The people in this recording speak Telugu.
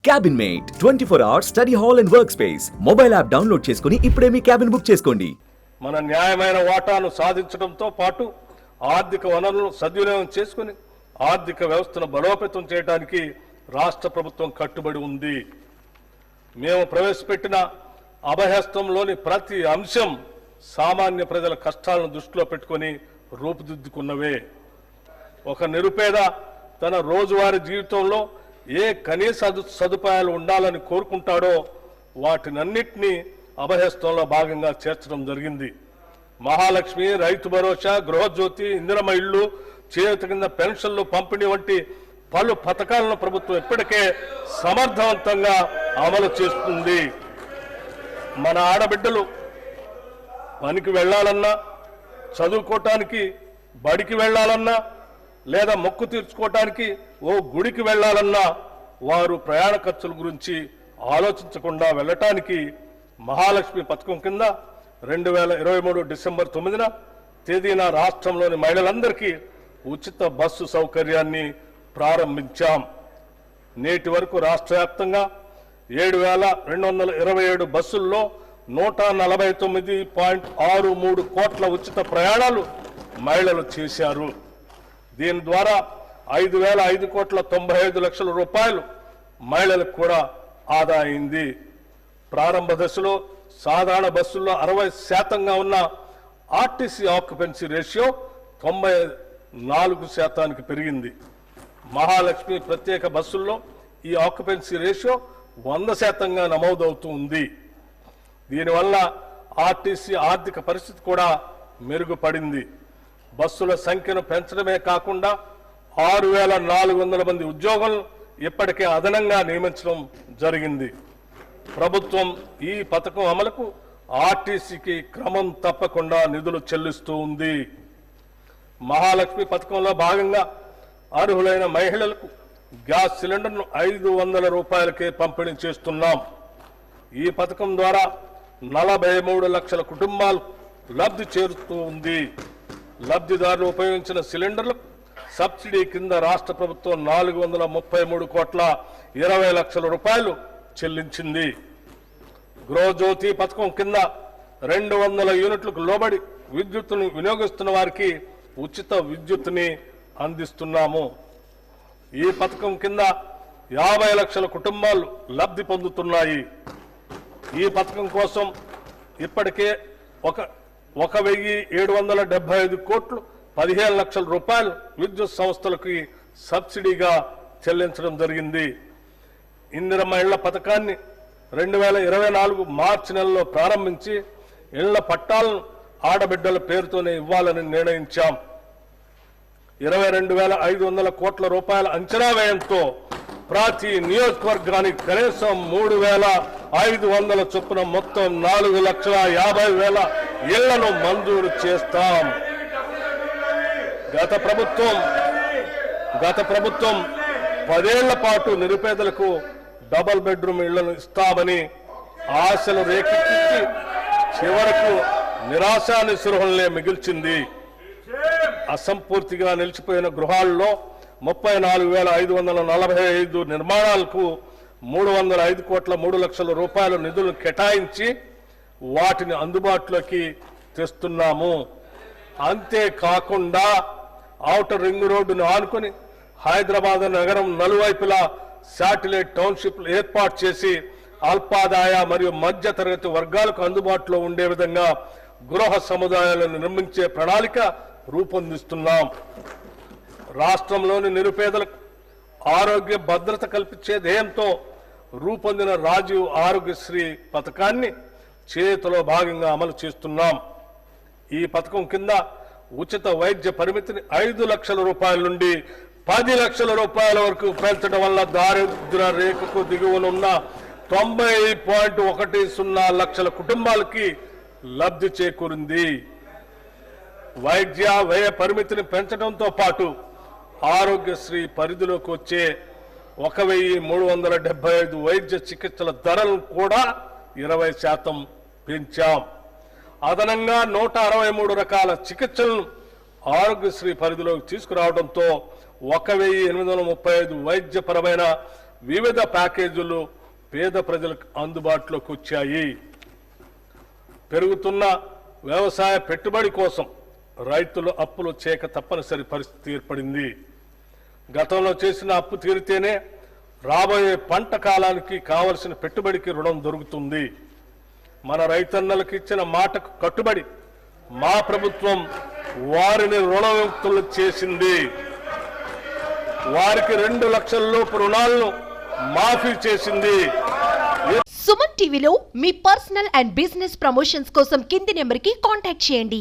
Cabin mate 24 hours study hall and work space mobile app download చేసుకుని ఇప్పుడే మీ క్యాబిన్ బుక్ చేసుకోండి. మన న్యాయమైన వాటాను సాధించడంతో పాటు ఆర్థిక వనరులను సద్వినియోగం చేసుకుని ఆర్థిక వ్యవస్థను బలోపేతం చేయడానికి రాష్ట్ర ప్రభుత్వం కట్టుబడి ఉంది. మేము ప్రవేశపెట్టిన అభయహస్తంలోని ప్రతి అంశం సామాన్య ప్రజల కష్టాలను దృష్టిలో పెట్టుకొని రూపుదిద్దుకున్నవే. ఒక నిరుపేద తన రోజువారీ జీవితంలో ఏ కనీస సదుపాయాలు ఉండాలని కోరుకుంటాడో వాటినన్నిటినీ అభయహస్తంలో భాగంగా చేర్చడం జరిగింది. మహాలక్ష్మి, రైతు భరోసా, గృహజ్యోతి, ఇందిరమ్మ ఇళ్లు, చేయూత కింద పెన్షన్లు పంపిణీ వంటి పలు పథకాలను ప్రభుత్వం ఇప్పటికే సమర్థవంతంగా అమలు చేస్తుంది. మన ఆడబిడ్డలు పనికి వెళ్లాలన్నా, చదువుకోవటానికి బడికి వెళ్లాలన్నా, లేదా మొక్కు తీర్చుకోవటానికి ఓ గుడికి వెళ్లాలన్నా వారు ప్రయాణ ఖర్చుల గురించి ఆలోచించకుండా వెళ్ళటానికి మహాలక్ష్మి పథకం కింద 2023 డిసెంబర్ 9న తేదీన రాష్ట్రంలోని మహిళలందరికీ ఉచిత బస్సు సౌకర్యాన్ని ప్రారంభించాం. నేటి వరకు రాష్ట్ర వ్యాప్తంగా 7,227 బస్సుల్లో 149.63 కోట్ల ఉచిత ప్రయాణాలు మహిళలు చేశారు. దీని ద్వారా 5,595 లక్షల రూపాయలు మహిళలకు కూడా ఆదా అయింది. ప్రారంభ దశలో సాధారణ బస్సుల్లో 60% ఉన్న ఆర్టీసీ ఆక్యుపెన్సీ రేషియో 94% పెరిగింది. మహాలక్ష్మి ప్రత్యేక బస్సుల్లో ఈ ఆక్యుపెన్సీ రేషియో 100% నమోదవుతూ ఉంది. దీనివల్ల ఆర్టీసీ ఆర్థిక పరిస్థితి కూడా మెరుగుపడింది. బస్సుల సంఖ్యను పెంచడమే కాకుండా 6,400 మంది ఉద్యోగులను ఇప్పటికే అదనంగా నియమించడం జరిగింది. ప్రభుత్వం ఈ పథకం అమలుకు ఆర్టీసీకి క్రమం తప్పకుండా నిధులు చెల్లిస్తూ ఉంది. మహాలక్ష్మి పథకంలో భాగంగా అర్హులైన మహిళలకు గ్యాస్ సిలిండర్ను 500 రూపాయలకే పంపిణీ చేస్తున్నాం. ఈ పథకం ద్వారా 43 లక్షల కుటుంబాలు లబ్ధి చేరుతూ ఉంది. లబ్ధిదారులు ఉపయోగించిన సిలిండర్లకు సబ్సిడీ కింద రాష్ట్ర ప్రభుత్వం 433.20 లక్షల రూపాయలు చెల్లించింది. గృహజ్యోతి పథకం కింద 200 యూనిట్లకు లోబడి విద్యుత్తును వినియోగిస్తున్న వారికి ఉచిత విద్యుత్తుని అందిస్తున్నాము. ఈ పథకం కింద 50 లక్షల కుటుంబాలు లబ్ధి పొందుతున్నాయి. ఈ పథకం కోసం ఇప్పటికే 1,775 కోట్లు 15 లక్షల రూపాయలు విద్యుత్ సంస్థలకి సబ్సిడీగా చెల్లించడం జరిగింది. ఇందిరమ్మ ఇళ్ల పథకాన్ని 2024 మార్చి నెలలో ప్రారంభించి ఇళ్ల పట్టాలను ఆడబిడ్డల పేరుతోనే ఇవ్వాలని నిర్ణయించాం. 22,500 కోట్ల రూపాయల అంచనా వ్యయంతో ప్రతి నియోజకవర్గానికి కనీసం 3,500 చొప్పున మొత్తం 4,50,000 ఇళ్లను మంజూరు చేస్తాం. గత ప్రభుత్వం 10 ఏళ్ల పాటు నిరుపేదలకు డబుల్ బెడ్రూమ్ ఇళ్లను ఇస్తామని ఆశలు రేకెత్తించి చివరకు నిరాశా నిస్పృహలనే మిగిల్చింది. అసంపూర్తిగా నిలిచిపోయిన గృహాల్లో 34,545 నిర్మాణాలకు 305 కోట్ల 3 లక్షల రూపాయల నిధులను కేటాయించి వాటిని అందుబాటులోకి తెస్తున్నాము. అంతేకాకుండా ఔటర్ రింగ్ రోడ్డును ఆనుకుని హైదరాబాద్ నగరం నలువైపులా శాటిలైట్ టౌన్షిప్లు ఏర్పాటు చేసి అల్పాదాయ మరియు మధ్య తరగతి వర్గాలకు అందుబాటులో ఉండే విధంగా గృహ సముదాయాలను నిర్మించే ప్రణాళిక రూపొందిస్తున్నాం. రాష్ట్రంలోని నిరుపేదలకు ఆరోగ్య భద్రత కల్పించే ధ్యేయంతో రూపొందిన రాజీవ్ ఆరోగ్యశ్రీ పథకాన్ని చేతిలో భాగంగా అమలు చేస్తున్నాం. ఈ పథకం కింద ఉచిత వైద్య పరిమితిని 5 లక్షల రూపాయల నుండి 10 లక్షల రూపాయల వరకు పెంచడం వల్ల దారిద్ర్య రేఖకు దిగువనున్న 90.10 లక్షల కుటుంబాలకి లబ్ధి చేకూరింది. వైద్య వ్యయ పరిమితిని పెంచడంతో పాటు ఆరోగ్యశ్రీ పరిధిలోకి వచ్చే 1,375 వైద్య చికిత్సల ధరలను కూడా 20% పెంచాం. అదనంగా 163 రకాల చికిత్సలను ఆరోగ్యశ్రీ పరిధిలోకి తీసుకురావడంతో 1,835 వైద్యపరమైన వివిధ ప్యాకేజీలు పేద ప్రజలకు అందుబాటులోకి వచ్చాయి. పెరుగుతున్న వ్యవసాయ పెట్టుబడి కోసం రైతులు అప్పులు చేయక తప్పనిసరి పరిస్థితి ఏర్పడింది. గతంలో చేసిన అప్పు తీరితేనే రాబోయే పంట కాలానికి కావలసిన పెట్టుబడికి రుణం దొరుకుతుంది. మన రైతన్నలకు ఇచ్చిన మాటకు కట్టుబడి మా ప్రభుత్వం వారిని రుణముక్తులు చేసింది. వారికి 2 లక్షల లోపు రుణాలను మాఫీ చేసింది. సుమన్ టీవీలో మీ పర్సనల్ అండ్ బిజినెస్ ప్రమోషన్స్ కోసం కింది నెంబర్కి కాంటాక్ట్ చేయండి.